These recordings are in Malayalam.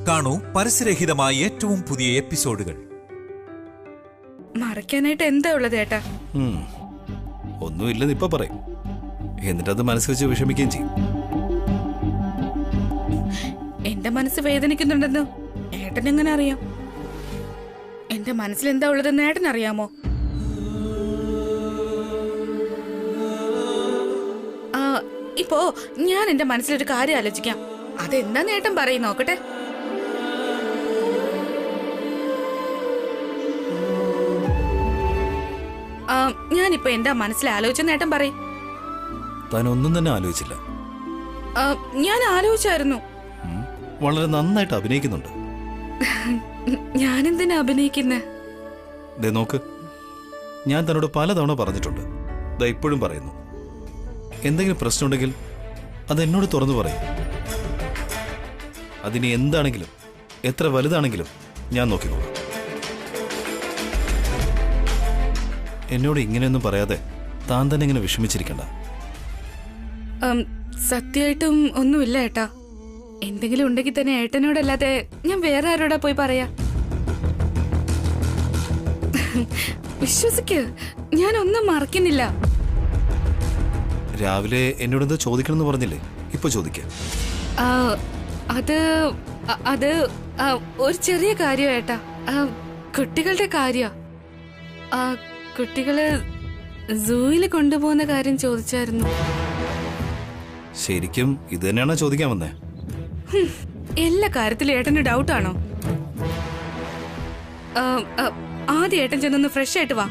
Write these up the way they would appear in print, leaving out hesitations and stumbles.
കാണൂ പരസ്യരഹിതമായ ഏറ്റവും പുതിയ എപ്പിസോഡുകൾ. മറക്കാനായിട്ട് എന്താ ഉള്ളത് ഏട്ടാ? ഒന്നുമില്ലെന്ന് ഇപ്പൊ പറയും, എന്നിട്ടത് മനസ്സ് വെച്ച് വിഷമിക്കുകയും ചെയ്യും. എന്റെ മനസ്സ് വേദനിക്കുന്നുണ്ടെന്ന് ഏട്ടൻ എങ്ങനെ അറിയാം? എന്റെ മനസ്സിൽ എന്താ ഉള്ളതെന്ന് ഏട്ടൻ അറിയാമോ? ഇപ്പോ ഞാൻ എന്റെ മനസ്സിലൊരു കാര്യം ആലോചിക്കാം. അതെന്താന്ന് ഏട്ടൻ പറയും നോക്കട്ടെ. ഞാനിപ്പോ എന്താ മനസ്സിൽ ആലോചിച്ചെന്ന് ഏട്ടൻ പറയും. താൻ ഒന്നും തന്നെ ആലോചിച്ചില്ല. ഞാൻ ആലോചിച്ചായിരുന്നു. വളരെ നന്നായിട്ട് അഭിനയിക്കുന്നുണ്ട്. ഞാനെന്തിനാ അഭിനയിക്കുന്നേ? നോക്ക്, ഞാൻ തന്നോട് പലതവണ പറഞ്ഞിട്ടുണ്ട്, ഇപ്പോഴും പറയുന്നു, എന്തെങ്കിലും പ്രശ്നമുണ്ടെങ്കിൽ അത് എന്നോട് തുറന്നു പറയും. അതിന് എന്താണെങ്കിലും എത്ര വലുതാണെങ്കിലും ഞാൻ നോക്കിക്കോളാം. എന്നോട് ഇങ്ങനെയൊന്നും പറയാതെ താൻ തന്നെ ഇങ്ങനെ വിഷമിച്ചിരിക്കണ്ട. സത്യമായിട്ടും ഒന്നുമില്ല ഏട്ടാ. എന്തെങ്കിലും ഉണ്ടെങ്കിൽ തന്നെ ഏട്ടനോടല്ലാതെ ഞാൻ വേറെ ആരോടാ പോയി പറയാ? വിശ്വസിക്ക്, ഞാനൊന്നും മറക്കുന്നില്ല. രാവിലെ എന്നോടെന്തോ ചോദിക്കണമെന്ന് പറഞ്ഞില്ലേ, ഇപ്പൊ ചോദിക്കാം. അത് ഒരു ചെറിയ കാര്യം ഏട്ടാ. കുട്ടികളുടെ കാര്യ. കുട്ടികള് സൂയിൽ കൊണ്ടുപോകുന്ന കാര്യം ചോദിച്ചായിരുന്നു. ശരിക്കും ഇത് തന്നെയാണോ ചോദിക്കാൻ വന്നേ? എല്ലാ കാര്യത്തിലും ഏട്ടന് ഡൗട്ടാണോ? ആദ്യം ഏട്ടൻ ചെന്നൊന്ന് ഫ്രഷ് ആയിട്ട് വാ.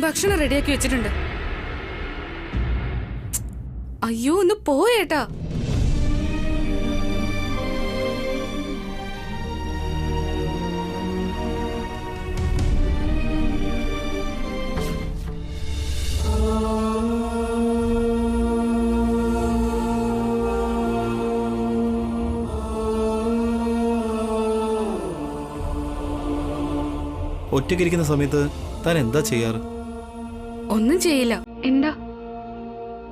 ഭക്ഷണം റെഡിയാക്കി വെച്ചിട്ടുണ്ട്. അയ്യോ, ഒന്ന് പോയേട്ടാ. ഒറ്റയ്ക്കിരിക്കുന്ന സമയത്ത് താൻ എന്താ ചെയ്യാറ്? ഒന്നും ചെയ്യില്ല. എന്താ?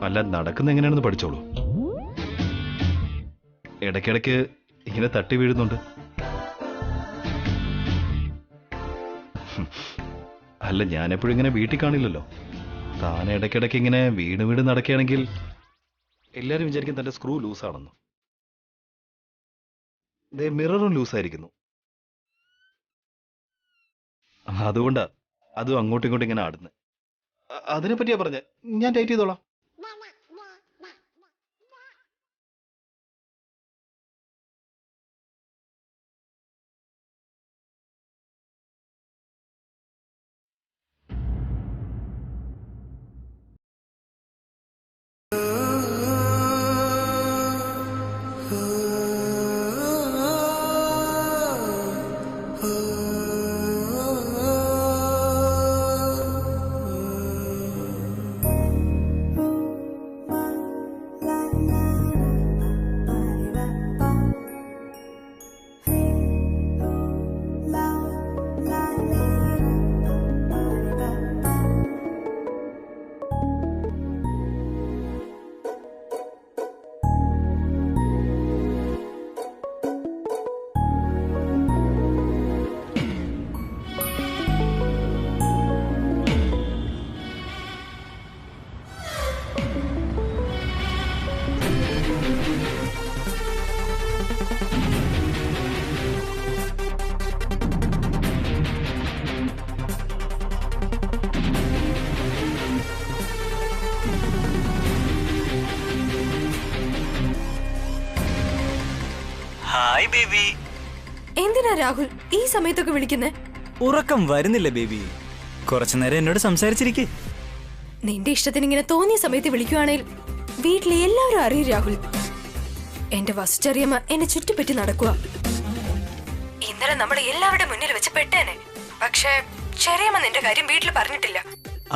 അല്ല, നടക്കുന്ന എങ്ങനെയാണെന്ന് പഠിച്ചോളൂ. ഇടയ്ക്കിടയ്ക്ക് ഇങ്ങനെ തട്ടി വീഴുന്നുണ്ട്. അല്ല, ഞാനെപ്പോഴും ഇങ്ങനെ വീട്ടിൽ കാണില്ലല്ലോ. താൻ ഇടയ്ക്കിടയ്ക്ക് ഇങ്ങനെ വീണ് വീണ് നടക്കുകയാണെങ്കിൽ എല്ലാവരും വിചാരിക്കും തന്റെ സ്ക്രൂ ലൂസാണെന്ന്. മിററും ലൂസായിരിക്കുന്നു. അതുകൊണ്ടാ അതും അങ്ങോട്ടും ഇങ്ങോട്ടും ഇങ്ങനെ ആടുന്നത്. അതിനെ പറ്റിയാ പറഞ്ഞേ, ഞാൻ ടൈറ്റ് ചെയ്തോളാം. Hi baby. എന്തിനാ രാഹുൽ ഈ സമയത്തൊക്കെ വിളിക്കുന്നേ? ഉറക്കം വരുന്നില്ല ബേബി. കുറച്ചു നേരം എന്നോട് സംസാരിച്ചിരിക്കേ. നിന്റെ ഇഷ്ടത്തിന് ഇങ്ങനെ തോന്നിയ സമയത്ത് വിളിക്കുവാണെങ്കിൽ വീട്ടിലെ എല്ലാവരും അറിയും രാഹുൽ. എന്റെ വസുചെറിയമ്മ എന്നെ ചുറ്റിപ്പറ്റി നടക്കുക. ഇന്നലെ നമ്മുടെ എല്ലാവരുടെ മുന്നിൽ വെച്ച് പെട്ടേനെ. പക്ഷേ ചെറിയമ്മ നിന്റെ കാര്യം വീട്ടിൽ പറഞ്ഞിട്ടില്ല.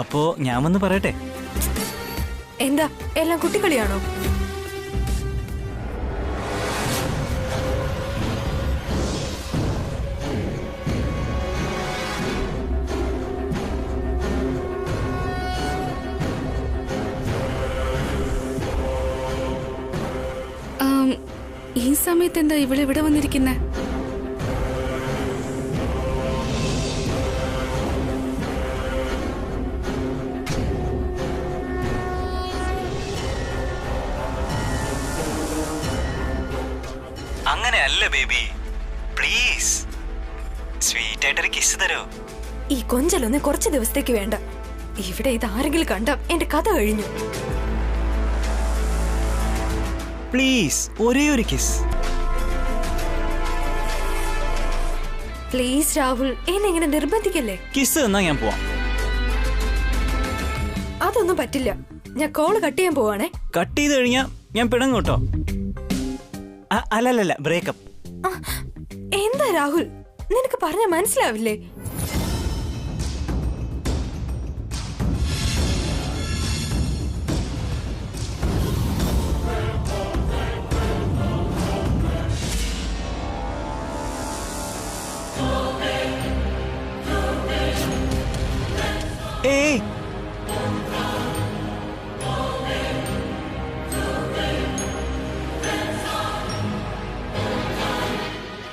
അപ്പോ ഞാൻ വന്ന് പറയട്ടെ? എന്താ എല്ലാം കുട്ടികളിയാണോ? ഈ സമയത്ത് എന്താ ഇവിടെ വന്നിരിക്കുന്നേ? പറ്റില്ല ബേബി, പ്ലീസ് സ്വീറ്റ് ആയിട്ടൊരു കിസ് തരോ? ഈ കൊഞ്ചലൊന്നും കുറച്ച് ദിവസത്തേക്ക് വേണ്ട. ഇവിടെ ഇത് ആരെങ്കിലും കണ്ട എന്റെ കഥ കഴിഞ്ഞു. പ്ലീസ് ഒരേ ഒരു കിസ്. പ്ലീസ് രാഹുൽ, എന്നെ ഇങ്ങനെ നിർബന്ധിക്കല്ലേ. കിസ് തന്നാ ഞാൻ പോവാം. അതൊന്നും പറ്റില്ല. ഞാൻ കോള് കട്ട് ചെയ്യാൻ പോവാണേ. കട്ട് ചെയ്ത് കഴിഞ്ഞാ ഞാൻ പിണങ്ങും കേട്ടോ. അല്ലല്ല, ബ്രേക്കപ്പ്. എന്താ രാഹുൽ, നിനക്ക് പറഞ്ഞ മനസ്സിലാവില്ലേ? ഏയ്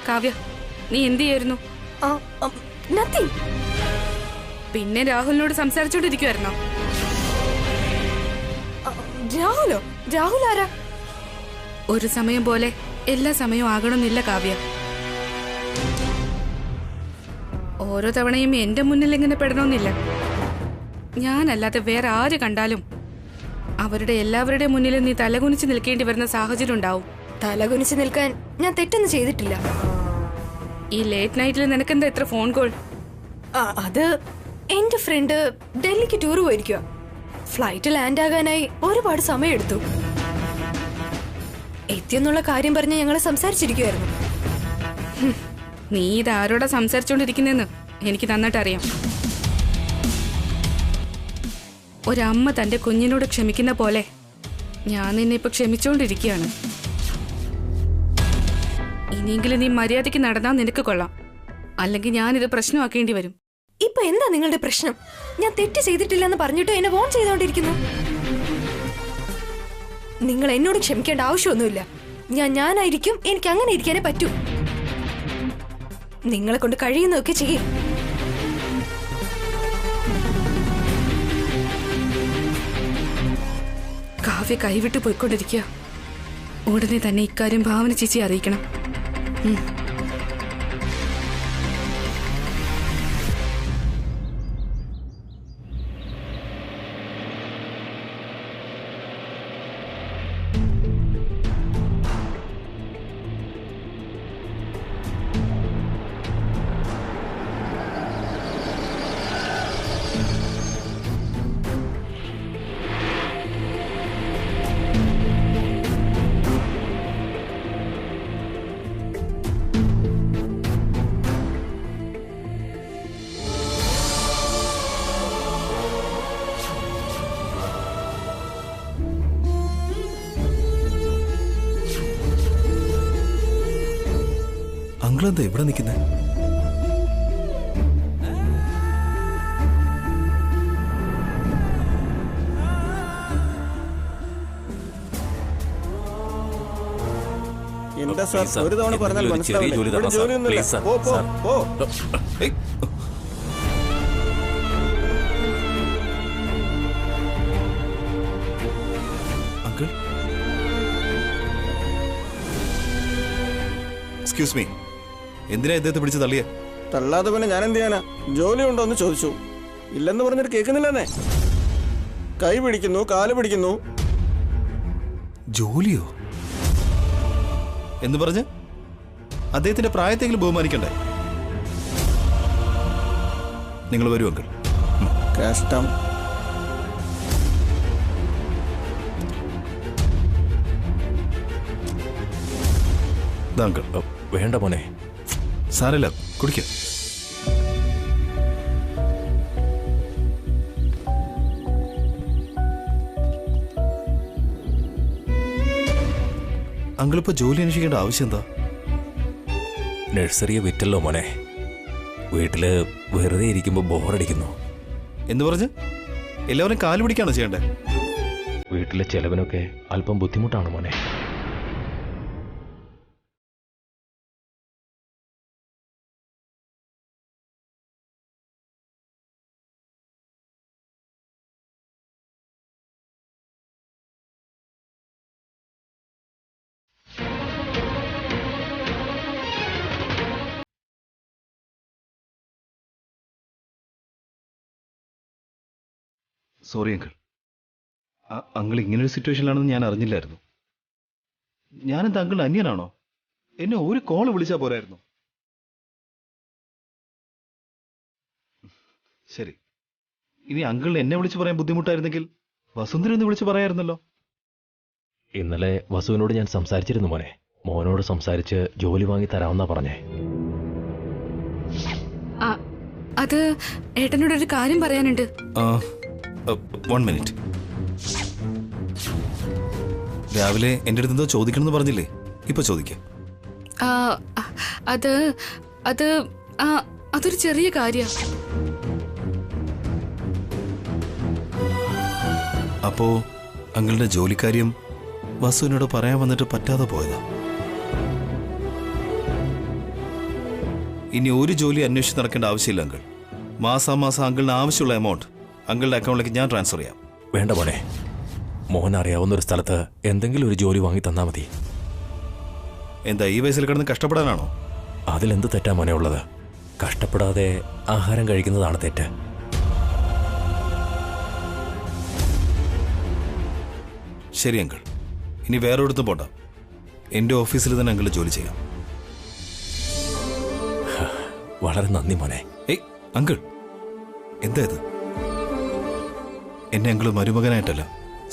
കാവ്യ, നീ എന്ത് ചെയ്യായിരുന്നു? നത്തിങ്. പിന്നെ രാഹുലിനോട് സംസാരിച്ചോണ്ടിരിക്കുവായിരുന്നോ? രാഹുലോ? രാഹുൽ ആരാ? ഒരു സമയം പോലെ എല്ലാ സമയവും ആകണമെന്നില്ല കാവ്യ. ഓരോ തവണയും എന്റെ മുന്നിൽ ഇങ്ങനെ പെടണമെന്നില്ല. ഞാനല്ലാതെ വേറെ ആര് കണ്ടാലും അവരുടെ എല്ലാവരുടെയും മുന്നിൽ നീ തലകുനിച്ച് നിൽക്കേണ്ടി വരുന്ന സാഹചര്യം ഉണ്ടാവും. തലകുനിച്ച് നിൽക്കാൻ ഞാൻ തെറ്റൊന്നും ചെയ്തിട്ടില്ല. ഈ ലേറ്റ് നൈറ്റിൽ നിനക്കെന്താ എത്ര ഫോൺ കോൾ? അത് എന്റെ ഫ്രണ്ട് ഡൽഹിക്ക് ടൂർ പോയിരിക്കുക. ഫ്ലൈറ്റ് ലാൻഡ് ആകാനായി ഒരുപാട് സമയം എടുത്തു. എത്തിയെന്നുള്ള കാര്യം പറഞ്ഞ് ഞങ്ങൾ സംസാരിച്ചിരിക്കുവായിരുന്നു. നീ ഇതാരോടാ സംസാരിച്ചോണ്ടിരിക്കുന്നെന്ന് എനിക്ക് നന്നായിട്ട് അറിയാം. ഒരമ്മ തന്റെ കുഞ്ഞിനോട് ക്ഷമിക്കുന്ന പോലെ ഞാൻ നിന്നെ ഇപ്പൊ ക്ഷമിച്ചോണ്ടിരിക്കുകയാണ്. ഇനിയെങ്കിലും നീ മര്യാദയ്ക്ക് നടന്നാൽ നിനക്ക് കൊള്ളാം. അല്ലെങ്കിൽ ഞാനിത് പ്രശ്നമാക്കേണ്ടി വരും. ഇപ്പൊ എന്താ നിങ്ങളുടെ പ്രശ്നം? ഞാൻ തെറ്റ് ചെയ്തിട്ടില്ലെന്ന് പറഞ്ഞിട്ട് എന്നെ വോൺ ചെയ്തോണ്ടിരിക്കുന്നു. നിങ്ങൾ എന്നോട് ക്ഷമിക്കേണ്ട ആവശ്യമൊന്നുമില്ല. ഞാനായിരിക്കും. എനിക്ക് അങ്ങനെ ഇരിക്കാനേ പറ്റൂ. നിങ്ങളെ കൊണ്ട് കഴിയുന്നതൊക്കെ ചെയ്യും. കാവ്യ കൈവിട്ട് പോയിക്കൊണ്ടിരിക്കുക. ഉടനെ തന്നെ ഇക്കാര്യം ഭാവന ചേച്ചി അറിയിക്കണം. അങ്കിളെന്താ ഇവിടെ നിൽക്കുന്നേ? എന്താ സാർ, ഒരു തവണ പറഞ്ഞാൽ മനസ്സിലാവില്ലേ? ഇവിടെ ജോലിയൊന്നുമില്ല. പോ, പോ, പോ. അങ്കിൾ, എക്സ്ക്യൂസ് മീ, എന്തിനാ ഇദ്ദേഹത്തെ പിടിച്ച് തള്ളിയേ? തള്ളാതെ പിന്നെ ഞാൻ എന്ത് ചെയ്യാനാ? ജോലി ഉണ്ടോ എന്ന് ചോദിച്ചു. ഇല്ലെന്ന് പറഞ്ഞിട്ട് കേൾക്കുന്നില്ലെന്നേ. കൈ പിടിക്കുന്നു, കാല് പിടിക്കുന്നു. ജോലിയോ എന്ന് പറഞ്ഞ് അദ്ദേഹത്തിന്റെ പ്രായത്തെങ്കിലും ബഹുമാനിക്കണ്ടേ? നിങ്ങൾ വരൂ അങ്കിൾ. കഷ്ടം. അങ്കിൾ വേണ്ട മോനെ, സാരല്ല, കുടിക്ക. അങ്കിൾ ഇപ്പൊ ജോലി അന്വേഷിക്കേണ്ട ആവശ്യം എന്താ? നഴ്സറിയെ വിറ്റല്ലോ മോനെ. വീട്ടില് വെറുതെ ഇരിക്കുമ്പോ ബോറടിക്കുന്നു എന്ന് പറഞ്ഞ് എല്ലാവരും കാല് പിടിക്കാണോ ചെയ്യണ്ടേ? വീട്ടിലെ ചെലവിനൊക്കെ അല്പം ബുദ്ധിമുട്ടാണ് മോനെ. Sorry uncle. അങ്കിൾ ഇങ്ങനൊരു സിറ്റുവേഷനിലാണെന്ന് ഞാൻ അറിഞ്ഞില്ലായിരുന്നു. ഞാനെന്താ അങ്കിളിന് അന്യനാണോ? എന്നെ ഒരു കോള് വിളിച്ചാൽ പോരായിരുന്നു. ശരി, ഇനി അങ്കിളിന് എന്നെ വിളിച്ച് പറയാൻ ബുദ്ധിമുട്ടായിരുന്നെങ്കിൽ വസുന്ധര ഒന്ന് വിളിച്ച് പറയായിരുന്നല്ലോ. ഇന്നലെ വസുവിനോട് ഞാൻ സംസാരിച്ചിരുന്നു മോനെ. മോനോട് സംസാരിച്ച് ജോലി വാങ്ങി തരാമെന്നാ പറഞ്ഞേ. അത് ഏട്ടനോടൊരു കാര്യം പറയാനുണ്ട്. 1 മിനിറ്റ്. രാവിലെ എൻ്റെ അടുത്ത് ചോദിക്കണമെന്ന് പറഞ്ഞില്ലേ? ഇപ്പൊ ചോദിക്കാം. അതൊരു ചെറിയ കാര്യ. അപ്പോ അങ്കിളുടെ ജോലിക്കാര്യം വസുവിനോട് പറയാൻ വന്നിട്ട് പറ്റാതെ പോയതാ. ഇനി ഒരു ജോലി അന്വേഷിച്ച് നടക്കേണ്ട ആവശ്യമില്ല അങ്കിൾ. മാസാമാസം അങ്കിളിന് ആവശ്യമുള്ള എമൗണ്ട് അങ്കിളുടെ അക്കൗണ്ടിലേക്ക് ഞാൻ ട്രാൻസ്ഫർ ചെയ്യാം. വേണ്ട മോനെ, മോൻ അറിയാവുന്ന ഒരു സ്ഥലത്ത് എന്തെങ്കിലും ഒരു ജോലി വാങ്ങി തന്നാ മതി. എന്താ ഈ വയസ്സിൽ കിടന്ന് കഷ്ടപ്പെടാനാണോ? അതിലെന്ത് തെറ്റാ മോനെ ഉള്ളത്? കഷ്ടപ്പെടാതെ ആഹാരം കഴിക്കുന്നതാണ് തെറ്റ്. ശരി അങ്കിൾ, ഇനി വേറെ ഒരിടത്തും പോണ്ട. എൻ്റെ ഓഫീസിൽ തന്നെ അങ്കിൾ ജോലി ചെയ്യാം. വളരെ നന്ദി മോനെ. ഏയ് അങ്കിൾ, എന്താ ഇത്? എന്നെ അങ്കിൾ മരുമകനായിട്ടല്ല,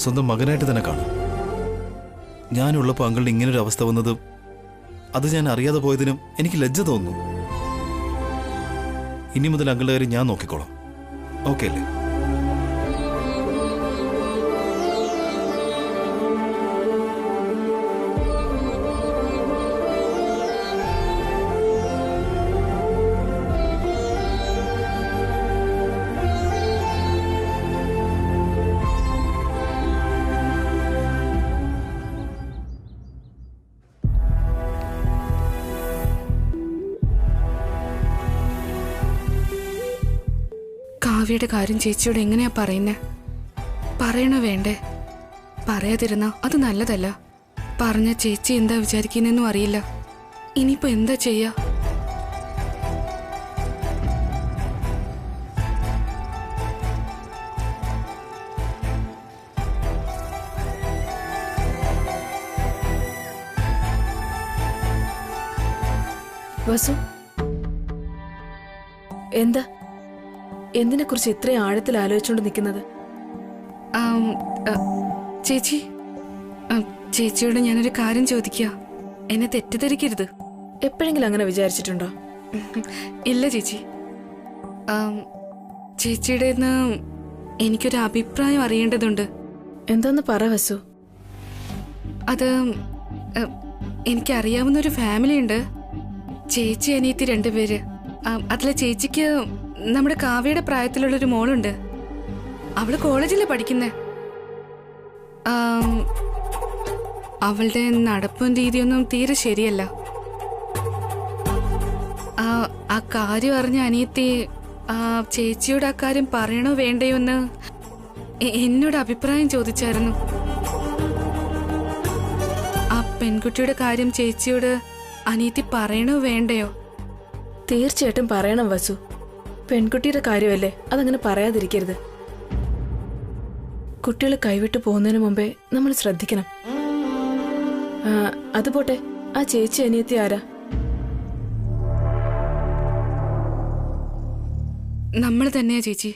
സ്വന്തം മകനായിട്ട് തന്നെ കാണും. ഞാനുള്ളപ്പോൾ അങ്കിളിന് ഇങ്ങനൊരു അവസ്ഥ വന്നത്, അത് ഞാൻ അറിയാതെ പോയതിനും എനിക്ക് ലജ്ജ തോന്നുന്നു. ഇനി മുതൽ അങ്കിളുടെ കാര്യം ഞാൻ നോക്കിക്കോളാം. ഓക്കെ അല്ലേ? കാവ്യയുടെ കാര്യം ചേച്ചിയോട് എങ്ങനെയാ പറയുന്നേ? പറയണോ വേണ്ടേ? പറയാതിരുന്ന അത് നല്ലതല്ല. പറഞ്ഞ ചേച്ചി എന്താ വിചാരിക്കുന്നെന്നും അറിയില്ല. ഇനിയിപ്പോ എന്താ ചെയ്യാ? വസു, എന്താ എന്തിനെ കുറിച്ച് ഇത്രയും ആഴത്തിൽ ആലോചിച്ചുകൊണ്ട് നിൽക്കുന്നത്? ചേച്ചി, ചേച്ചിയോട് ഞാനൊരു കാര്യം ചോദിക്കുക. എന്നെ തെറ്റിദ്ധരിക്കരുത്. എപ്പോഴെങ്കിലും അങ്ങനെ വിചാരിച്ചിട്ടുണ്ടോ? ഇല്ല ചേച്ചി. ചേച്ചിയുടെ എനിക്കൊരു അഭിപ്രായം അറിയേണ്ടതുണ്ട്. എന്താന്ന് പറ വസു. അത് എനിക്കറിയാവുന്നൊരു ഫാമിലി ഉണ്ട്. ചേച്ചി അനിയത്തി 2 പേര്. അതിലെ ചേച്ചിക്ക് നമ്മുടെ കാവ്യയുടെ പ്രായത്തിലുള്ളൊരു മോളുണ്ട്. അവള് കോളേജിലെ പഠിക്കുന്നേ. അവളുടെ നടപ്പും രീതിയൊന്നും തീരെ ശരിയല്ല. ആ കാര്യം അറിഞ്ഞ അനിയത്തി ചേച്ചിയോട് ആ കാര്യം പറയണോ വേണ്ടയോ എന്ന് എന്നോട് അഭിപ്രായം ചോദിച്ചായിരുന്നു. ആ പെൺകുട്ടിയുടെ കാര്യം ചേച്ചിയോട് അനിയത്തി പറയണോ വേണ്ടയോ? തീർച്ചയായിട്ടും പറയണം വസു. പെൺകുട്ടിയുടെ കാര്യമല്ലേ, അതങ്ങനെ പറയാതിരിക്കരുത്. കുട്ടികൾ കൈവിട്ടു പോകുന്നതിന് മുമ്പേ നമ്മൾ ശ്രദ്ധിക്കണം. അതുപോട്ടെ, ആ ചേച്ചി അനിയത്തി ആരാ? നമ്മൾ തന്നെയാ ചേച്ചി.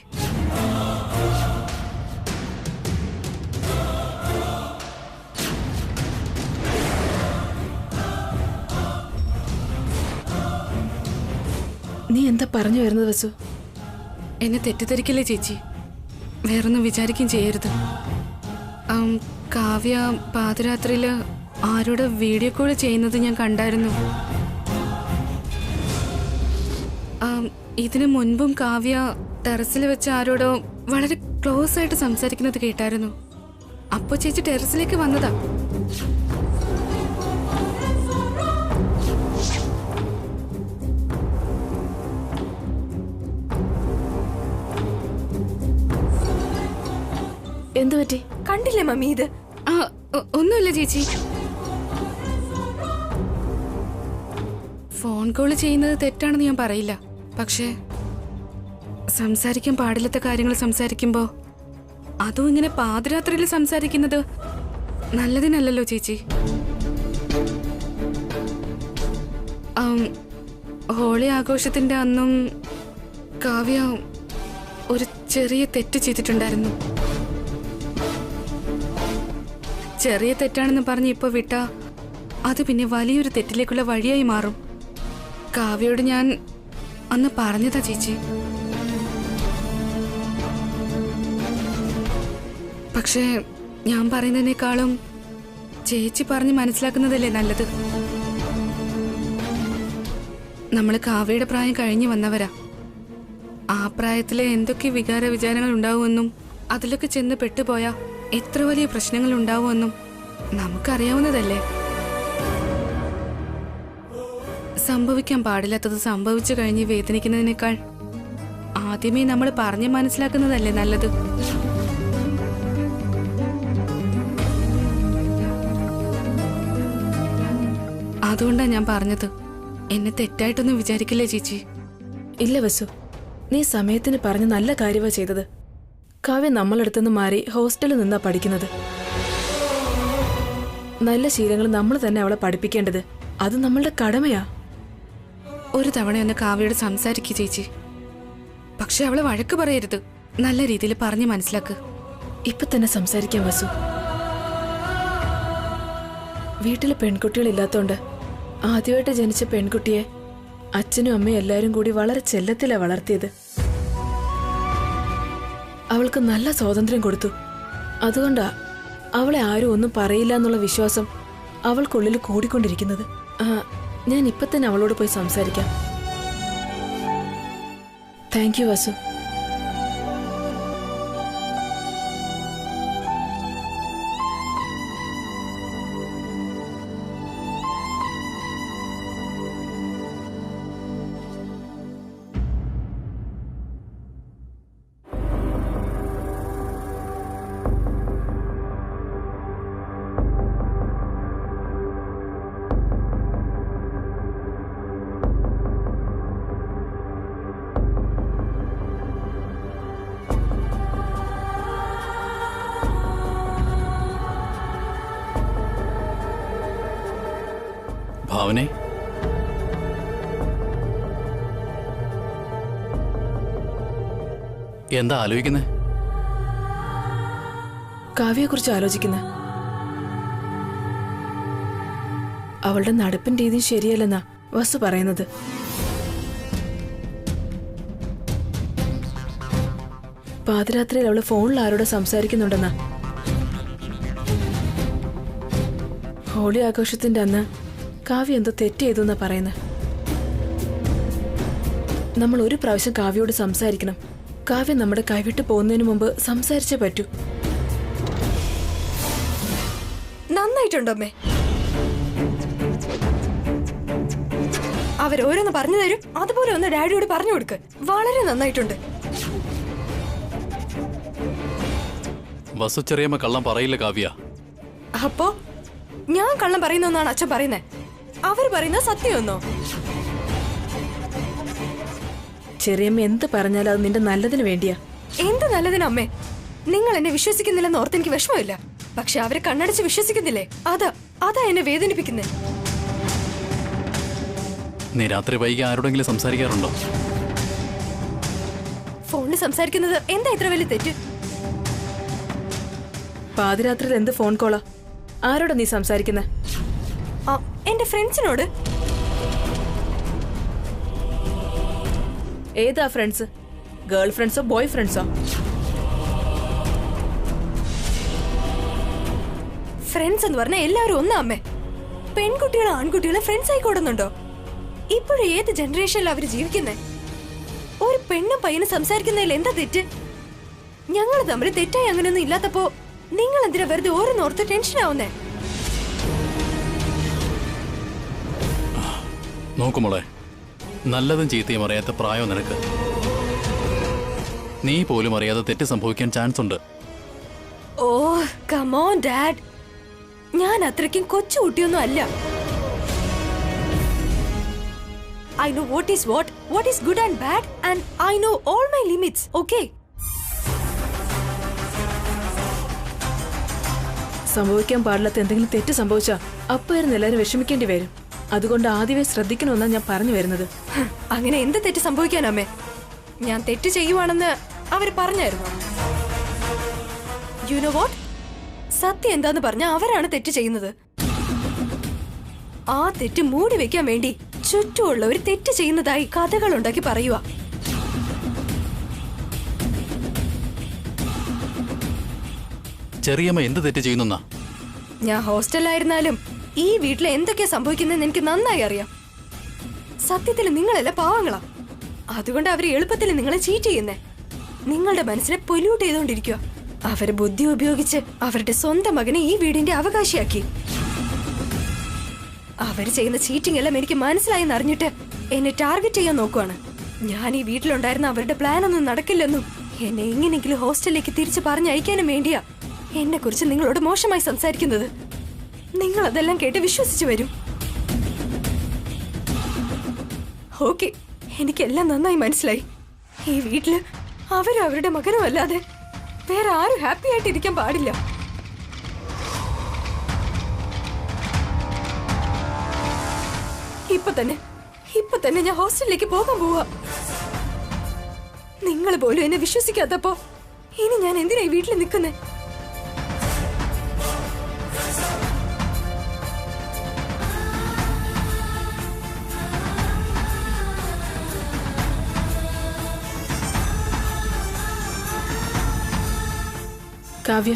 നീ എന്താ പറഞ്ഞു വരുന്നത് വസു? എന്നെ തെറ്റിദ്ധരിക്കല്ലേ ചേച്ചി. വേറൊന്നും വിചാരിക്കുകയും ചെയ്യരുത്. കാവ്യ പാതിരാത്രിയില് ആരോട് വീഡിയോ കോൾ ചെയ്യുന്നത് ഞാൻ കണ്ടായിരുന്നു. ഇതിനു മുൻപും കാവ്യ ടെറസിൽ വെച്ച് ആരോടോ വളരെ ക്ലോസ് ആയിട്ട് സംസാരിക്കുന്നത് കേട്ടായിരുന്നു. അപ്പൊ ചേച്ചി ടെറസിലേക്ക് വന്നതാ. എന്തു പറ്റി? കണ്ടില്ലേ മമ്മി ഇത്? ഒന്നുമില്ല ചേച്ചി. ഫോൺ കോൾ ചെയ്യുന്നത് തെറ്റാണെന്ന് ഞാൻ പറയില്ല. പക്ഷേ സംസാരിക്കാൻ പാടില്ലാത്ത കാര്യങ്ങൾ സംസാരിക്കുമ്പോ അതും ഇങ്ങനെ പാതിരാത്രിയിൽ സംസാരിക്കുന്നത് നല്ലതിനല്ലല്ലോ ചേച്ചി. ഹോളി ആഘോഷത്തിന്റെ അന്നും കാവ്യ ഒരു ചെറിയ തെറ്റ് ചെയ്തിട്ടുണ്ടായിരുന്നു. ചെറിയ തെറ്റാണെന്ന് പറഞ്ഞ് ഇപ്പൊ വിട്ടാ അത് പിന്നെ വലിയൊരു തെറ്റിലേക്കുള്ള വഴിയായി മാറും. കാവ്യയോട് ഞാൻ അന്ന് പറഞ്ഞതാ ചേച്ചി. പക്ഷേ ഞാൻ പറയുന്നതിനേക്കാളും ചേച്ചി പറഞ്ഞ് മനസ്സിലാക്കുന്നതല്ലേ നല്ലത്. നമ്മൾ കാവ്യയുടെ പ്രായം കഴിഞ്ഞു വന്നവരാ. ആ പ്രായത്തിലെ എന്തൊക്കെ വികാര വിചാരങ്ങൾ ഉണ്ടാവുമെന്നും അതിലൊക്കെ ചെന്ന് പെട്ടുപോയാ എത്ര വലിയ പ്രശ്നങ്ങൾ ഉണ്ടാവുമെന്നും നമുക്കറിയാവുന്നതല്ലേ. സംഭവിക്കാൻ പാടില്ലാത്തത് സംഭവിച്ചു കഴിഞ്ഞ് വേദനിക്കുന്നതിനേക്കാൾ ആദ്യമേ നമ്മൾ പറഞ്ഞ് മനസ്സിലാക്കുന്നതല്ലേ നല്ലത്. അതുകൊണ്ടാ ഞാൻ പറഞ്ഞത്. എന്നെ തെറ്റായിട്ടൊന്നും വിചാരിക്കില്ലേ ചേച്ചി? ഇല്ല വസു, നീ സമയത്തിന് പറഞ്ഞ് നല്ല കാര്യമാ ചെയ്തത്. കാവ്യ നമ്മളടുത്തുനിന്ന് മാറി ഹോസ്റ്റലിൽ നിന്നാ പഠിക്കുന്നത്. നല്ല ശീലങ്ങൾ നമ്മൾ തന്നെ അവളെ പഠിപ്പിക്കേണ്ടത് അത് നമ്മളുടെ കടമയാ. ഒരു തവണ ഒന്ന് കാവ്യയോട് സംസാരിക്കുക ചേച്ചി. പക്ഷെ അവളെ വഴക്ക് പറയരുത്. നല്ല രീതിയിൽ പറഞ്ഞ് മനസ്സിലാക്ക്. ഇപ്പൊ തന്നെ സംസാരിക്കാൻ വസു. വീട്ടില് പെൺകുട്ടികളില്ലാത്തോണ്ട് ആദ്യമായിട്ട് ജനിച്ച പെൺകുട്ടിയെ അച്ഛനും അമ്മയും എല്ലാരും കൂടി വളരെ ചെല്ലത്തിലാ വളർത്തിയത്. അവൾക്ക് നല്ല സ്വാതന്ത്ര്യം കൊടുത്തു. അതുകൊണ്ടാ അവളെ ആരും ഒന്നും പറയില്ല എന്നുള്ള വിശ്വാസം അവൾക്കുള്ളിൽ കൂടിക്കൊണ്ടിരിക്കുന്നത്. ഞാൻ ഇപ്പൊ തന്നെ അവളോട് പോയി സംസാരിക്കാം. താങ്ക് യു വസു. ഭാവനെ, എന്താ ആലോചിക്കുന്നേ? കാവ്യയെ കുറിച്ച് ആലോചിക്കുന്ന. അവളുടെ നടപ്പിൻ രീതി ശരിയല്ലെന്നാ വസു പറയുന്നത്. പാതിരാത്രിയിൽ അവള് ഫോണിൽ ആരോട് സംസാരിക്കുന്നുണ്ടെന്നാ. ഹോളി ആഘോഷത്തിന്റെ അന്ന് കാവ്യ എന്തോ തെറ്റ് ചെയ്തു എന്നാ പറയുന്നത്. നമ്മൾ ഒരു പ്രാവശ്യം കാവ്യയോട് സംസാരിക്കണം. കാവ്യ നമ്മുടെ കൈവിട്ട് പോകുന്നതിന് മുമ്പ് സംസാരിച്ചേ പറ്റൂ. നന്നായിട്ടുണ്ടമ്മേ. അവരോരോന്ന് പറഞ്ഞു തരും. അതുപോലെ ഒന്ന് ഡാഡിയോട് പറഞ്ഞു കൊടുക്ക്. വളരെ നന്നായിട്ടുണ്ട്. വസു ചെറിയമ്മ കള്ളം പറയില്ല കാവ്യ. അപ്പോ ഞാൻ കള്ളം പറയുന്നൊന്നാണ് അച്ഛൻ പറയുന്നേ? അവർ പറയുന്ന സത്യമൊന്നോ? ചെറിയമ്മ എന്ത് പറഞ്ഞാലും അത് നിന്റെ നല്ലതിന് വേണ്ടിയാ. എന്ത് നല്ലതിന് അമ്മേ? നിങ്ങൾ എന്നെ വിശ്വസിക്കുന്നില്ലെന്ന് ഓർത്ത് എനിക്ക് വിഷമമില്ല. പക്ഷെ അവരെ കണ്ണടച്ച് വിശ്വസിക്കുന്നില്ലേ, അതാ എന്നെ വേദനിപ്പിക്കുന്നേ. നീ രാത്രി വൈകി ആരോടെങ്കിലും സംസാരിക്കാറുണ്ടോ? ഫോണിൽ സംസാരിക്കുന്നത് എന്താ ഇത്ര വലിയ തെറ്റ്? പാതിരാത്രിയിൽ എന്ത് ഫോൺ കോളാ? ആരോടാ നീ സംസാരിക്കുന്നേ? എന്റെ ഫ്രണ്ട്സിനോട്. ഏതാ ഫ്രണ്ട്സ്? ഗേൾ ഫ്രണ്ട്സോ ബോയ് ഫ്രണ്ട്സോ? ഫ്രണ്ട്സ് എന്ന് പറഞ്ഞാൽ എല്ലാവരും ഒന്നാ അമ്മേ. പെൺകുട്ടികളെ ആൺകുട്ടികളെ ഫ്രണ്ട്സ് ആയിക്കോടുന്നുണ്ടോ? ഇപ്പോഴും ഏത് ജനറേഷനിൽ അവര് ജീവിക്കുന്നേ? ഒരു പെണ്ണും പയ്യനും സംസാരിക്കുന്നതിൽ എന്താ തെറ്റ്? ഞങ്ങൾ തമ്മിൽ തെറ്റായി അങ്ങനെയൊന്നും ഇല്ലാത്തപ്പോ നിങ്ങൾ എന്തിനാ വെറുതെ ഓരോന്നോർത്ത് ടെൻഷൻ ആവുന്നേ? നോക്കുമോളെ, നല്ലതും ചീത്തയും അറിയാത്ത പ്രായം നിനക്ക്. നീ പോലും അറിയാതെ തെറ്റ് സംഭവിക്കാൻ ചാൻസ് ഉണ്ട്. ഓ കം ഓൺ ഡാഡ്, ഞാൻ അത്രയ്ക്കും കൊച്ചു കുട്ടിയൊന്നും അല്ല. I know what is good and bad, and I know all my limits, okay? സംഭവിക്കാൻ പാടില്ലാത്ത എന്തെങ്കിലും തെറ്റ് സംഭവിച്ചാ അപ്പായിരുന്നു എല്ലാരും വിഷമിക്കേണ്ടി വരും. അതുകൊണ്ട് ആദ്യമേ ശ്രദ്ധിക്കണമെന്നാ ഞാൻ പറഞ്ഞു വരുന്നത്. അങ്ങനെ എന്ത് തെറ്റ് സംഭവിക്കാനമ്മേ? ഞാൻ തെറ്റ് ചെയ്യുവാണെന്ന് അവര് പറഞ്ഞായിരുന്നു. You know what? സത്യം എന്താന്ന് പറഞ്ഞ അവരാണ് തെറ്റ് ചെയ്യുന്നത്. ആ തെറ്റ് മൂടി വെക്കാൻ വേണ്ടി ചുറ്റുമുള്ളവർ തെറ്റ് ചെയ്യുന്നതായി കഥകൾ ഉണ്ടാക്കി പറയുക. ചെറിയമ്മ എന്ത് തെറ്റ് ചെയ്യുന്ന? ഞാൻ ഹോസ്റ്റലിലായിരുന്നാലും ഈ വീട്ടിൽ എന്തൊക്കെയാ സംഭവിക്കുന്നതെന്ന് എനിക്ക് നന്നായി അറിയാം. സത്യത്തിൽ നിങ്ങളല്ല പാവങ്ങളാ. അതുകൊണ്ട് അവര് എളുപ്പത്തിൽ നിങ്ങളെ ചീറ്റ് ചെയ്യുന്നേ. നിങ്ങളുടെ മനസ്സിനെ പൊല്യൂട്ട് ചെയ്തുകൊണ്ടിരിക്കുക. അവര് ബുദ്ധി ഉപയോഗിച്ച് അവരുടെ സ്വന്തം മകനെ ഈ വീടിന്റെ അവകാശിയാക്കി. അവര് ചെയ്യുന്ന ചീറ്റിംഗ് എല്ലാം എനിക്ക് മനസ്സിലായെന്ന് അറിഞ്ഞിട്ട് എന്നെ ടാർഗറ്റ് ചെയ്യാൻ നോക്കുവാണ്. ഞാൻ ഈ വീട്ടിലുണ്ടായിരുന്ന അവരുടെ പ്ലാൻ ഒന്നും നടക്കില്ലെന്നും എന്നെ എങ്ങനെയെങ്കിലും ഹോസ്റ്റലിലേക്ക് തിരിച്ചു പറഞ്ഞയക്കാനും വേണ്ടിയാ എന്നെ കുറിച്ച് നിങ്ങളോട് മോശമായി സംസാരിക്കുന്നത്. നിങ്ങൾ അതെല്ലാം കേട്ട് വിശ്വസിച്ചു വരും. ഓക്കെ, എനിക്കെല്ലാം നന്നായി മനസ്സിലായി. ഈ വീട്ടില് അവരും അവരുടെ മകനും അല്ലാതെ വേറെ ആരും ഹാപ്പി ആയിട്ടിരിക്കാൻ പാടില്ല. ഇപ്പൊ തന്നെ ഞാൻ ഹോസ്റ്റലിലേക്ക് പോകാൻ പോവാ. നിങ്ങൾ പോലും എന്നെ വിശ്വസിക്കാത്തപ്പോ ഇനി ഞാൻ എന്തിനാ ഈ വീട്ടിൽ നിൽക്കുന്നേ? കാവ്യ,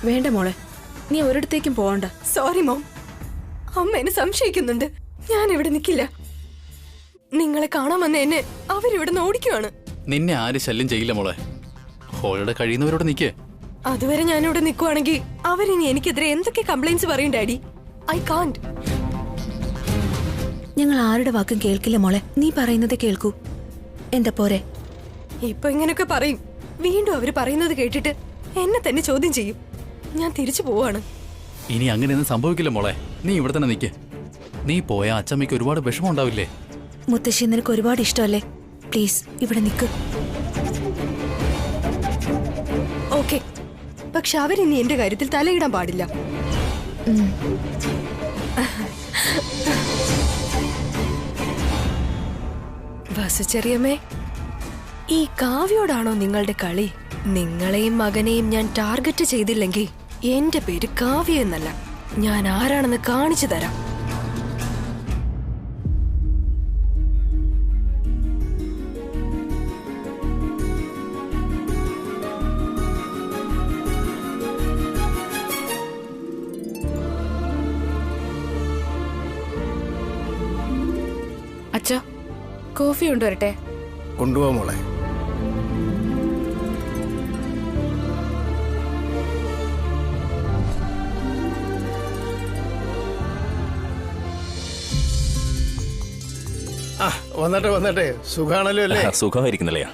വേണ്ട മോളെ, നീ ഒരിടത്തേക്കും പോവണ്ട. സോറി മോം, അമ്മ എന്നെ സംശയിക്കുന്നുണ്ട്. ഞാൻ ഇവിടെ നിൽക്കില്ല. നിങ്ങളെ കാണാമെന്ന് എന്നെ അവരിവിടെ ഓടിക്കുവാണ്. നിന്നെ ആര് ശല്യം ചെയ്യില്ല മോളെ. ഹോളിഡേ കഴിയുന്നവരോട് നിൽക്കേ. അതുവരെ ഞാനിവിടെ നിൽക്കുവാണെങ്കിൽ അവരിനി എനിക്കെതിരെ എന്തൊക്കെ കംപ്ലൈന്റ്സ് പറയും ഡാഡി. I can't. ഞങ്ങൾ ആരുടെ വാക്കും കേൾക്കില്ല മോളെ. നീ പറയുന്നത് കേൾക്കൂ. എന്താ പോരെ? ഇപ്പൊ ഇങ്ങനെയൊക്കെ പറയും. വീണ്ടും അവര് പറയുന്നത് കേട്ടിട്ട് എന്നെ തന്നെ ചോദ്യം ചെയ്യും. ഞാൻ തിരിച്ചു പോവാണ്. ഇനി അങ്ങനെയൊന്നും സംഭവിക്കില്ല മോളെ. നീ ഇവിടെ തന്നെ നിൽക്കേ. നീ പോയാ അച്ചമ്മയ്ക്ക് ഒരുപാട് വിഷമം ഉണ്ടാവില്ലേ? മുത്തശ്ശി നിനക്ക് ഒരുപാട് ഇഷ്ടമല്ലേ? പ്ലീസ് ഇവിടെ നിൽക്ക്. ഓക്കെ, പക്ഷെ അവരിനി എന്റെ കാര്യത്തിൽ തലയിടാൻ പാടില്ല. വസുചെറിയമ്മേ, ഈ കാവ്യോടാണോ നിങ്ങളുടെ കളി? നിങ്ങളെയും മകനെയും ഞാൻ ടാർഗറ്റ് ചെയ്തില്ലെങ്കിൽ എന്റെ പേര് കാവ്യ എന്നല്ല. ഞാൻ ആരാണെന്ന് കാണിച്ചു തരാം. അച്ഛാ, കോഫി കൊണ്ടുവരട്ടെ? കൊണ്ടുപോവാ മോളെ. വന്നട്ടെ സുഖാണല്ലോ അല്ലേ? സുഖമായിരിക്കുന്നില്ലയാ.